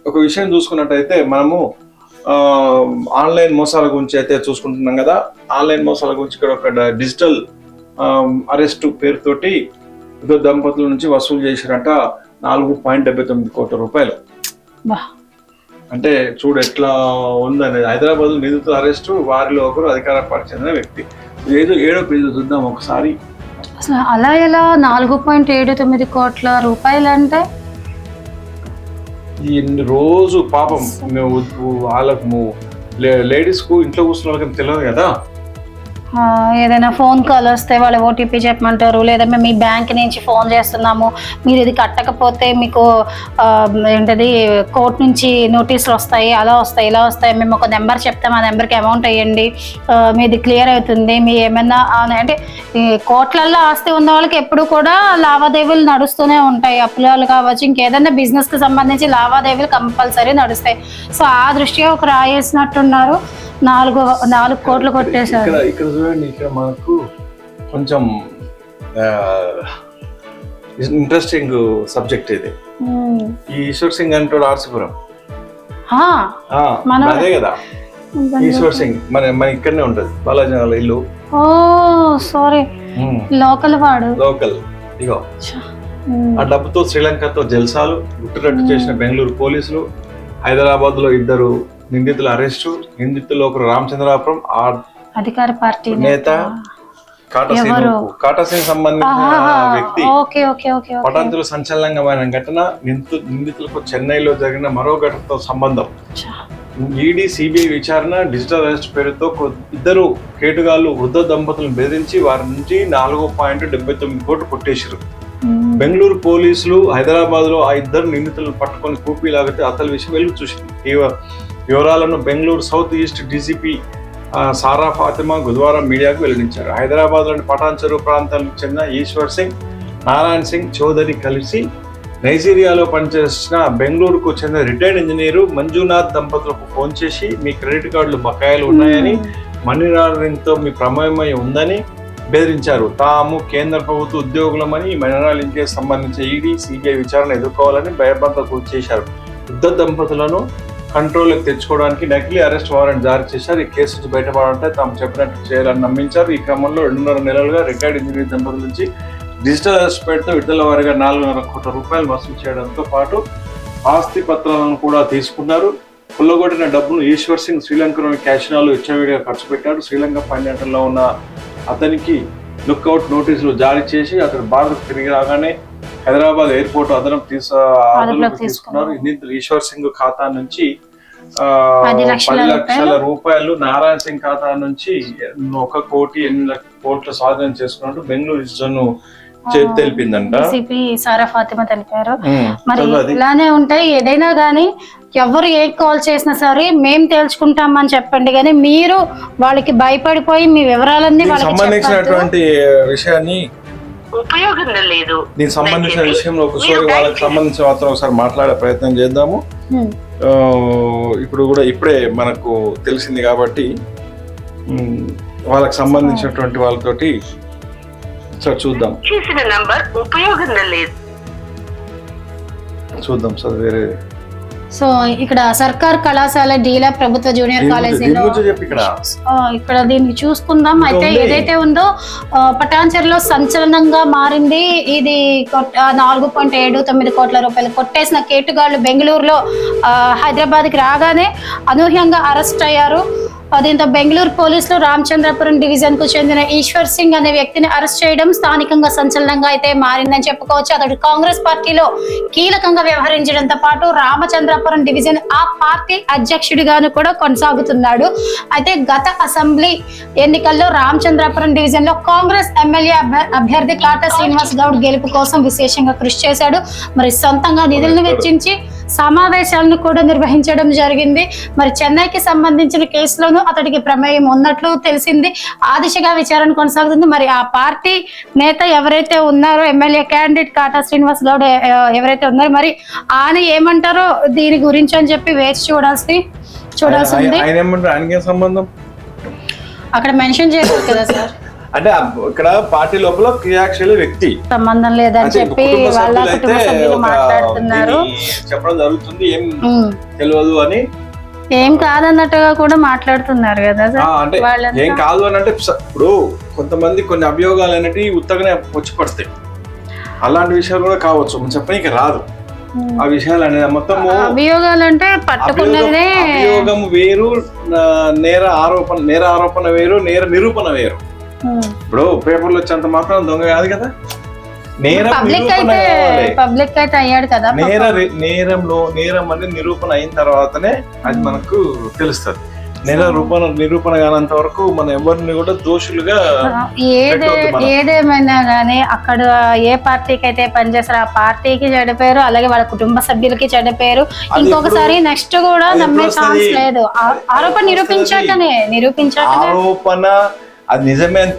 ఒక విషయం చూసుకున్నట్టయితే మనము ఆన్లైన్ మోసాల గురించి అయితే చూసుకుంటున్నాం కదా. ఆన్లైన్ మోసాల గురించి ఇక్కడ ఒక డిజిటల్ అరెస్ట్ పేరుతోటి ఇద్దరు దంపతుల నుంచి వసూలు చేసినట్ట 4.79 కోట్ల రూపాయలు. అంటే చూడు ఎట్లా ఉందనేది. హైదరాబాద్ లో నిందితుల అరెస్టు, వారిలో ఒకరు అధికార పార్టీ చెందిన వ్యక్తి. ఏడో పేజీ చూద్దాం ఒకసారి. అసలు అలా ఎలా 4.79 కోట్ల రూపాయలు అంటే రోజు పాపం వాళ్ళకు లేడీస్ కు ఇంట్లో కూర్చున్న వాళ్ళకి తెలియదు కదా. ఏదైనా ఫోన్ కాల్ వస్తే వాళ్ళు ఓటీపీ చెప్పమంటారు, లేదా మేము మీ బ్యాంక్ నుంచి ఫోన్ చేస్తున్నాము, మీరు ఇది కట్టకపోతే మీకు ఏంటది కోర్టు నుంచి నోటీసులు వస్తాయి, అలా వస్తాయి ఇలా వస్తాయి, మేము ఒక నెంబర్ చెప్తాం, ఆ నెంబర్కి అమౌంట్ వేయండి, మీది క్లియర్ అవుతుంది, మీ ఏమైనా అంటే కోట్లల్లో ఆస్తి ఉన్న వాళ్ళకి ఎప్పుడు కూడా లావాదేవీలు నడుస్తూనే ఉంటాయి. అప్పులాలు కావచ్చు, ఇంకేదైనా బిజినెస్కి సంబంధించి లావాదేవీలు కంపల్సరీ నడుస్తాయి. సో ఆ దృష్ట్యా ఒక రాయేసినట్టున్నారు. 4 కోట్లు కొట్టేశారు. ఇక్కడ చూడండి, ఇక్కడ మనకు కొంచెం ఇంట్రెస్టింగ్ సబ్జెక్ట్ ఇది. ఈ ఈశ్వర్ సింగ్ అంటాడు ఆర్సిపురం, అదే కదా ఈశ్వర్ సింగ్. మన ఇక్కడనే ఉంటది బాలాజీ వాళ్ళ ఇల్లు. ఓ సారీ, లోకల్ వాడు. లోకల్. ఇగో ఆ డబ్బుతో శ్రీలంకతో జల్సాలు గుట్టురట్టు చేసిన బెంగళూరు పోలీసులు. హైదరాబాద్ లో 2 నిందితుల అరెస్టు. నిందితుల్లో ఒకరు రామచంద్రాపురం అధికార పార్టీ నేత కాటా సింగ్ సంబంధించిన వ్యక్తి. పటాన్చెరు సంచలనంగా ఘటన. నిందితులకు చెన్నైలో జరిగిన మరో ఘటనతో సంబంధం. ఈడీ సిబిఐ విచారణ. డిజిటల్ అరెస్ట్ పేరుతో 2 కేటుగాళ్లు వృద్ధ దంపతులను బెదిరించి వారి నుంచి 4.79 కోట్లు కొట్టేశారు. బెంగళూరు పోలీసులు హైదరాబాద్ లో ఆ 2 నిందితులను పట్టుకొని కూపీ లాగితే అసలు విషయం వెలుగు చూసింది. వివరాలను బెంగళూరు సౌత్ ఈస్ట్ డీసీపీ సారా ఫాతిమా బుధవారం మీడియాకు వెల్లడించారు. హైదరాబాద్ లోని పటాన్చెరు ప్రాంతానికి చెందిన ఈశ్వర్ సింగ్, నారాయణ్ సింగ్ చౌదరి కలిసి నైజీరియాలో పనిచేసిన బెంగళూరుకు చెందిన రిటైర్డ్ ఇంజనీరు మంజునాథ్ దంపతులకు ఫోన్ చేసి మీ క్రెడిట్ కార్డులు బకాయిలు ఉన్నాయని, మనీ లాండరింగ్తో మీ ప్రమేయమై ఉందని బెదిరించారు. తాము కేంద్ర ప్రభుత్వ ఉద్యోగులమని, మనీ లాండరింగ్కి సంబంధించిన ఈడీ సిబిఐ విచారణ ఎదుర్కోవాలని భయభ్రాంతకు గురి చేశారు. వృద్ధ దంపతులను కంట్రోల్కి తెచ్చుకోవడానికి నకిలీ అరెస్ట్ వారెంట్ జారీ చేశారు. ఈ కేసు నుంచి బయటపడాలంటే తాము చెప్పినట్టు చేయాలని నమ్మించారు. ఈ క్రమంలో 2.5 నెలలుగా రిటైర్డ్ ఇంజనీర్ దంపతుల నుంచి డిజిటల్ అరెస్ట్ పేరుతో విడుదల వారిగా 4.5 కోట్ల రూపాయలు వసూలు చేయడంతో పాటు ఆస్తి పత్రాలను కూడా తీసుకున్నారు. కొల్లగొట్టిన డబ్బును ఈశ్వర్ సింగ్ శ్రీలంకలోని క్యాసినోలో విచ్చలవిడిగా ఖర్చు పెట్టాడు. శ్రీలంక పర్యటనలో ఉన్న అతనికి లుక్అవుట్ నోటీసులు జారీ చేసి అతను భారత్ తిరిగి రాగానే హైదరాబాద్ ఎయిర్పోర్ట్ అదనపు తీసుకున్నారు. ఈశ్వర్ సింగ్ ఖాతా నుంచి 10 లక్షల రూపాయలు, నారాయణ సింగ్ ఖాతా నుంచి 1.8 స్వాధీనం చేసుకున్నట్టు బెంగళూరు రిజిస్టర్ను తెలిపిందంట. సారా ఫాతిమా తెలిపారు. మరి ఇలానే ఉంటాయి, ఏదైనా గానీ ఎవరు ఏ కాల్ చేసినా సరే మేము తేల్చుకుంటామని చెప్పండి, కానీ మీరు వాళ్ళకి భయపడిపోయి మీ వివరాలన్నీ సంబంధించినటువంటి విషయాన్ని ఉపయోగం లేదు. దీనికి సంబంధించిన విషయంలో ఒకసారి వాళ్ళకి సంబంధించిన మాత్రం ఒకసారి మాట్లాడే ప్రయత్నం చేద్దాము. ఇప్పుడే మనకు తెలిసింది కాబట్టి వాళ్ళకి సంబంధించినటువంటి వాళ్ళతోటి చూద్దాం. చేసిన నంబర్ ఉపయోగం లేదు, చూద్దాం సార్. వేరే సో ఇక్కడ సర్కార్ కళాశాల డీలా ప్రభుత్వ జూనియర్ కాలేజీలో ఇక్కడ దీన్ని చూసుకుందాం. అయితే ఏదైతే ఉందో పటాన్చెరులో సంచలనంగా మారింది. ఇది 4.79 కోట్ల రూపాయలు కొట్టేసిన కేటుగాళ్లు బెంగళూరులో హైదరాబాద్కి రాగానే అనూహ్యంగా అరెస్ట్ అయ్యారు. దీంతో బెంగళూరు పోలీసులు రామచంద్రపురం డివిజన్ కు చెందిన ఈశ్వర్ సింగ్ అనే వ్యక్తిని అరెస్ట్ చేయడం స్థానికంగా సంచలనంగా అయితే మారిందని చెప్పుకోవచ్చు. అతడు కాంగ్రెస్ పార్టీలో కీలకంగా వ్యవహరించడంతో పాటు రామచంద్రపురం డివిజన్ ఆ పార్టీ అధ్యక్షుడిగాను కూడా కొనసాగుతున్నాడు. అయితే గత అసెంబ్లీ ఎన్నికల్లో రామచంద్రపురం డివిజన్ లో కాంగ్రెస్ ఎమ్మెల్యే అభ్యర్థి కాటా శ్రీనివాస్ గౌడ్ గెలుపు కోసం విశేషంగా కృషి చేశాడు. మరి సొంతంగా నిధులను వెచ్చించి సమావేశాలను కూడా నిర్వహించడం జరిగింది. మరి చెన్నైకి సంబంధించిన కేసులోనూ అతడికి ప్రమేయం ఉన్నట్లు తెలిసింది. ఆ దిశగా విచారణ కొనసాగుతుంది. మరి ఆ పార్టీ నేత ఎవరైతే ఉన్నారో, ఎమ్మెల్యే క్యాండిడేట్ కాటా శ్రీనివాస్ గౌడ్ ఎవరైతే ఉన్నారో, మరి ఆయన ఏమంటారో దీని గురించి అని చెప్పి వేచి చూడాల్సింది. అక్కడ మెన్షన్ చేశారు కదా సార్. అంటే ఇక్కడ పార్టీ లోపల క్రియాశీల వ్యక్తి సంబంధం లేదని చెప్పి వాళ్ళ కుటుంబ సభ్యులు మాట్లాడుతున్నారు. చెప్పడం జరుగుతుంది ఏం తెలియదు అని, ఏం కాదన్నట్టుగా కూడా మాట్లాడుతున్నారు కదా. అంటే ఏం కాదు అని అంటే ఇప్పుడు కొంతమంది కొన్ని అభియోగాలు అనేవి ఉత్తగానే వచ్చి పడతాయి, అలాంటి విషయాలు కూడా కావచ్చు, చెప్పడానికి రాదు ఆ విషయాలు అనేది. మొత్తం అభియోగాలు అంటే పట్టుకున్నదే, అభియోగం వేరు, నేర ఆరోపణ వేరు, నేర నిరూపణ వేరు. ఇప్పుడు పేపర్లో వచ్చేంత మాత్రం దొంగ కాదు కదా, పబ్లిక్ అయితే అయ్యాడు కదా. నేరం అనేది నిరూపణ అయిన తర్వాతనే అది మనకు తెలుస్తుంది. నిరూపణ కానంత వరకు మనం ఎవరిని కూడా దోషులుగా, ఏదేమైనా గానీ అక్కడ ఏ పార్టీకి అయితే పనిచేస్తారో ఆ పార్టీకి చెడిపోయారు, అలాగే వాళ్ళ కుటుంబ సభ్యులకి చెడిపోయారు. ఇంకొకసారి నెక్స్ట్ కూడా నమ్మే ఛాన్స్ లేదు. ఆరోపణ నిరూపించాకనే ఆరోపణ అది నిజమే అని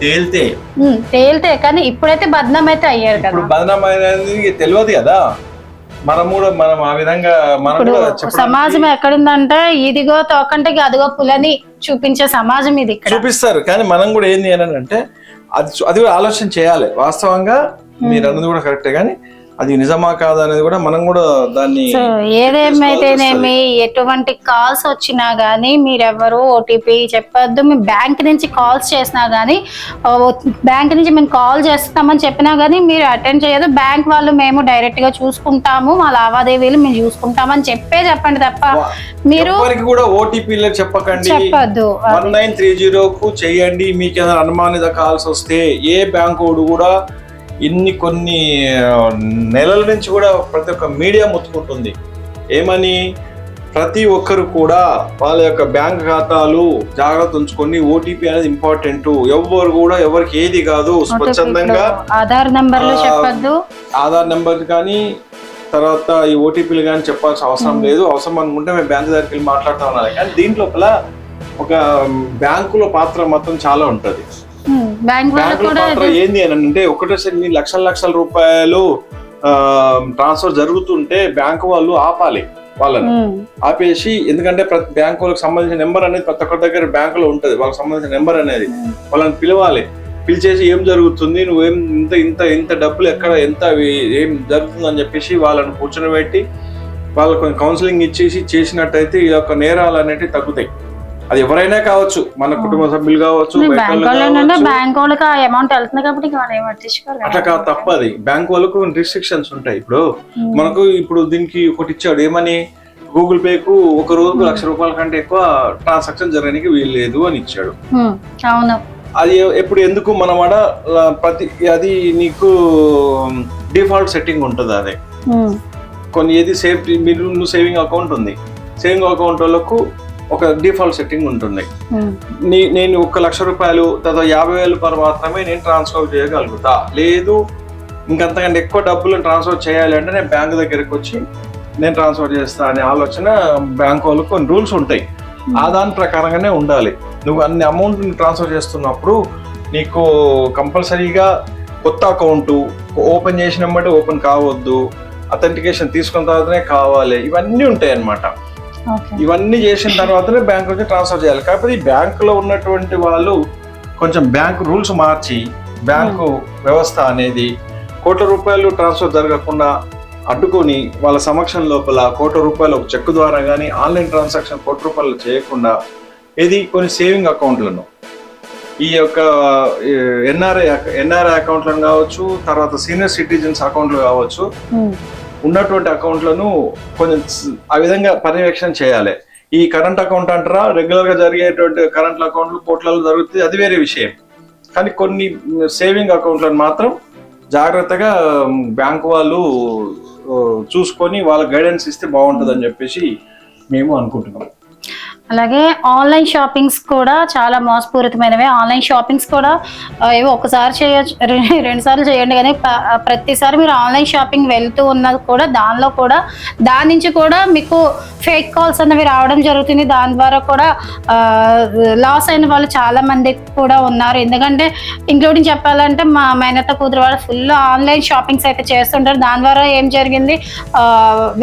తేలితే కానీ ఇప్పుడైతే బద్నాం అయితే అయ్యారు కదా. ఇప్పుడు బద్నాం అనేది తెలియదు కదా, మనం ఆ విధంగా సమాజం ఎక్కడుందంటే ఇదిగో తోకంటే అదిగో పులని చూపించే సమాజం ఇది. చూపిస్తారు కానీ మనం కూడా ఏంది అని అంటే అది కూడా ఆలోచన చేయాలి. వాస్తవంగా మీరు అన్నది కూడా కరెక్టే, కానీ అది నిజమా కాదా అనేది కూడా మనం కూడా దాన్ని. ఏదేమైతేనేమి ఎటువంటి కాల్స్ వచ్చినా గానీ మీరెవరు ఓటీపీ చెప్పొద్దు. మీ బ్యాంక్ నుంచి కాల్స్ చేసినా గానీ, బ్యాంక్ నుంచి మేము కాల్ చేస్తామని చెప్పినా గానీ మీరు అటెండ్ చేయదు. బ్యాంక్ వాళ్ళు మేము డైరెక్ట్ గా చూసుకుంటాము, మా లావాదేవీలు మేము చూసుకుంటామని చెప్పండి తప్ప మీరు కూడా ఓటీపీలు చెప్పకండి, చెప్పొద్దు. 1930కు చేయండి. మీకు ఏదైనా అనుమానిత కాల్స్ వస్తే ఏ బ్యాంకు కూడా కొన్ని నెలల నుంచి కూడా ప్రతి ఒక్క మీడియా ముత్తుకుంటుంది ఏమని, ప్రతి ఒక్కరు కూడా వాళ్ళ యొక్క బ్యాంక్ ఖాతాలు జాగ్రత్త ఉంచుకొని, ఓటీపీ అనేది ఇంపార్టెంట్. ఎవరు కూడా ఎవరికి ఏది కాదు, స్వచ్ఛందంగా ఆధార్ నెంబర్ కానీ తర్వాత ఈ ఓటీపీలు కానీ చెప్పాల్సిన అవసరం లేదు. అవసరం అనుకుంటే మేము బ్యాంక్ దగ్గరికి వెళ్ళి మాట్లాడుతూ ఉన్నాం. కానీ దీంట్లోపల ఒక బ్యాంకులో పాత్ర మాత్రం చాలా ఉంటది. బ్యాంకుల పాత్ర ఏంది అని అంటే, ఒకటేసారి లక్షల రూపాయలు ట్రాన్స్ఫర్ జరుగుతుంటే బ్యాంకు వాళ్ళు ఆపాలి, వాళ్ళని ఆపేసి. ఎందుకంటే ప్రతి బ్యాంకు వాళ్ళకి సంబంధించిన నెంబర్ అనేది ప్రతి ఒక్కరి దగ్గర బ్యాంకులో ఉంటది, వాళ్ళకి సంబంధించిన నెంబర్ అనేది. వాళ్ళని పిలవాలి, పిలిచేసి ఏం జరుగుతుంది, నువ్వేం ఇంత డబ్బులు ఎక్కడ ఎంత ఏం జరుగుతుంది అని చెప్పేసి వాళ్ళని కూర్చొని పెట్టి వాళ్ళకి కొంచెం కౌన్సిలింగ్ ఇచ్చేసి చేసినట్టయితే ఈ యొక్క నేరాలు అనేవి తగ్గుతాయి. అది ఎవరైనా కావచ్చు, మన కుటుంబ సభ్యులు కావచ్చు, అట్లా కాదు తప్పది. బ్యాంక్ వాళ్ళకు రిస్ట్రిక్షన్స్ ఉంటాయి. ఇప్పుడు దీనికి ఒకటి ఇచ్చాడు ఏమని, గూగుల్ పే కు ఒక రోజుకు ₹1,00,000 కంటే ఎక్కువ ట్రాన్సాక్షన్ జరగడానికి వీల్లేదు అని ఇచ్చాడు. అది ఎప్పుడు ఎందుకు మనమాట అది నీకు డిఫాల్ట్ సెట్టింగ్ ఉంటుంది. అదే కొన్ని ఏది నువ్వు సేవింగ్ అకౌంట్ ఉంది, సేవింగ్ అకౌంట్ వాళ్ళకు ఒక డిఫాల్ట్ సెట్టింగ్ ఉంటుంది. నేను ₹1,00,000 తర్వాత 50,000 మాత్రమే నేను ట్రాన్స్ఫర్ చేయగలుగుతా, లేదు ఇంకంతకంటే ఎక్కువ డబ్బులు ట్రాన్స్ఫర్ చేయాలి అంటే నేను బ్యాంక్ దగ్గరికి వచ్చి నేను ట్రాన్స్ఫర్ చేస్తా అనే ఆలోచన బ్యాంక్ వాళ్ళకు కొన్ని రూల్స్ ఉంటాయి. దాని ప్రకారంగానే ఉండాలి. నువ్వు అన్ని అమౌంట్ ట్రాన్స్ఫర్ చేస్తున్నప్పుడు నీకు కంపల్సరీగా కొత్త అకౌంట్ ఓపెన్ చేసిన బట్టి ఓపెన్ కావద్దు, అథెంటికేషన్ తీసుకున్న తర్వాతనే కావాలి, ఇవన్నీ ఉంటాయి అన్నమాట. ఇవన్నీ చేసిన తర్వాతనే బ్యాంక్ నుంచి ట్రాన్స్ఫర్ చేయాలి. కాకపోతే ఈ బ్యాంకులో ఉన్నటువంటి వాళ్ళు కొంచెం బ్యాంక్ రూల్స్ మార్చి బ్యాంకు వ్యవస్థ అనేది ₹1,00,000 ట్రాన్స్ఫర్ జరగకుండా అడ్డుకొని వాళ్ళ సమక్షం లోపల ₹1,00,000 ఒక చెక్ ద్వారా కానీ ఆన్లైన్ ట్రాన్సాక్షన్ ₹1,00,000 చేయకుండా ఇది కొన్ని సేవింగ్ అకౌంట్లను, ఈ యొక్క ఎన్ఆర్ఐ అకౌంట్లను కావచ్చు, తర్వాత సీనియర్ సిటిజన్స్ అకౌంట్లు కావచ్చు, ఉన్నటువంటి అకౌంట్లను కొంచెం ఆ విధంగా పర్యవేక్షణ చేయాలి. ఈ కరెంట్ అకౌంట్ అంటారా, రెగ్యులర్ గా జరిగేటువంటి కరెంట్ అకౌంట్లు కోట్లలో జరుగుతుంది, అది వేరే విషయం. కానీ కొన్ని సేవింగ్ అకౌంట్లను మాత్రం జాగ్రత్తగా బ్యాంకు వాళ్ళు చూసుకొని వాళ్ళ గైడెన్స్ ఇస్తే బాగుంటుంది అని చెప్పేసి మేము అనుకుంటున్నాం. అలాగే ఆన్లైన్ షాపింగ్స్ కూడా చాలా మోసపూరితమైనవి. ఆన్లైన్ షాపింగ్స్ కూడా ఏవో ఒకసారి చేయొచ్చు, 2 సార్లు చేయండి, కానీ ప్రతిసారి మీరు ఆన్లైన్ షాపింగ్ వెళ్తూ ఉన్నది కూడా దాని నుంచి కూడా మీకు ఫేక్ కాల్స్ అనేవి రావడం జరుగుతుంది. దాని ద్వారా కూడా లాస్ అయిన వాళ్ళు చాలా మంది కూడా ఉన్నారు. ఎందుకంటే ఇంక్లూడింగ్ చెప్పాలంటే మా మేనత్త కూతురు వాళ్ళు ఫుల్ ఆన్లైన్ షాపింగ్స్ అయితే చేస్తుంటారు. దాని ద్వారా ఏం జరిగింది,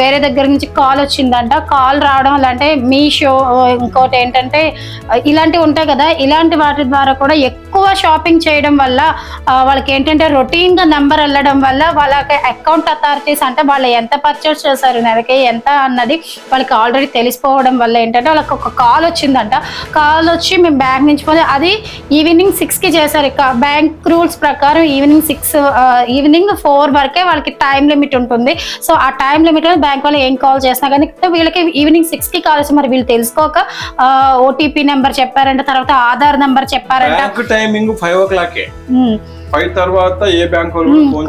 వేరే దగ్గర నుంచి కాల్ వచ్చిందంట. కాల్ రావడం వల్ల అంటే మీషో ఇంకోటి ఏంటంటే ఇలాంటివి ఉంటాయి కదా, ఇలాంటి వాటి ద్వారా కూడా ఎక్కువ షాపింగ్ చేయడం వల్ల వాళ్ళకి ఏంటంటే రొటీన్ గా నెంబర్ వెళ్ళడం వల్ల వాళ్ళకి అకౌంట్ అథారిటీస్ అంటే వాళ్ళు ఎంత పర్చేస్ చేశారు నెలకి ఎంత అన్నది వాళ్ళకి ఆల్రెడీ తెలిసిపోవడం వల్ల ఏంటంటే వాళ్ళకి ఒక కాల్ వచ్చిందంట. కాల్ వచ్చి మేము బ్యాంక్ నుంచి పోతే అది ఈవినింగ్ 6కి చేశారు. బ్యాంక్ రూల్స్ ప్రకారం ఈవినింగ్ 4 వరకే వాళ్ళకి టైం లిమిట్ ఉంటుంది. సో ఆ టైం లిమిట్ బ్యాంక్ వాళ్ళు ఏం కాల్ చేసినా కానీ వీళ్ళకి ఈవినింగ్ 6కి కాల్ చేసి మరి వీళ్ళు తెలుసుకోక ఓటీపీ నెంబర్ చెప్పారంట, తర్వాత ఆధార్ నెంబర్ చెప్పారంట. Timing 5 o'clock. 5 తర్వాత ఏ బ్యాంక్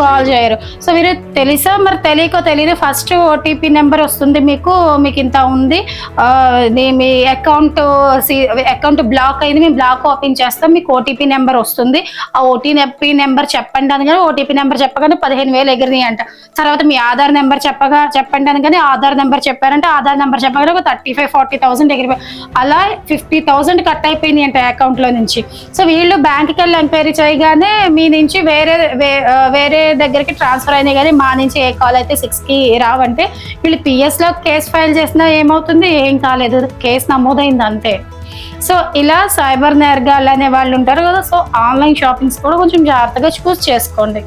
కాల్ చేయరు. సో మీరు తెలుసా మరి తెలియకో తెలియదు ఫస్ట్ ఓటీపీ నెంబర్ వస్తుంది మీకు ఇంత ఉంది, మీ అకౌంట్ బ్లాక్ అయింది, మేము బ్లాక్ ఓపెన్ చేస్తాం, మీకు ఓటీపీ నెంబర్ వస్తుంది, ఆ ఓటీపీ నెంబర్ చెప్పండి అని కానీ ఓటీపీ నెంబర్ చెప్పగానే 15,000 ఎగిరినాయి అంట. తర్వాత మీ ఆధార్ నెంబర్ చెప్పండి అని కానీ ఆధార్ నెంబర్ చెప్పారంటే ఆధార్ నెంబర్ చెప్పగానే ఒక 35,000-40,000 ఎగిరిపోయి అలా 50,000 కట్ అయిపోయింది అంట అకౌంట్ లో నుంచి. సో వీళ్ళు బ్యాంక్కి వెళ్ళి ఎంక్వైరీ చేయగానే మీ నుంచి వేరే దగ్గరికి ట్రాన్స్ఫర్ అయినాయి కానీ మా నుంచి ఏ కాల్ అయితే 6కి రావంటే వీళ్ళు PS లో కేసు ఫైల్ చేసినా ఏమవుతుంది, ఏం కాలేదు, కేసు నమోదైంది అంతే. సో ఇలా సైబర్ నేరగాళ్ళు అనే వాళ్ళు ఉంటారు కదా, సో ఆన్లైన్ షాపింగ్స్ కూడా కొంచెం జాగ్రత్తగా చూస్ చేసుకోండి.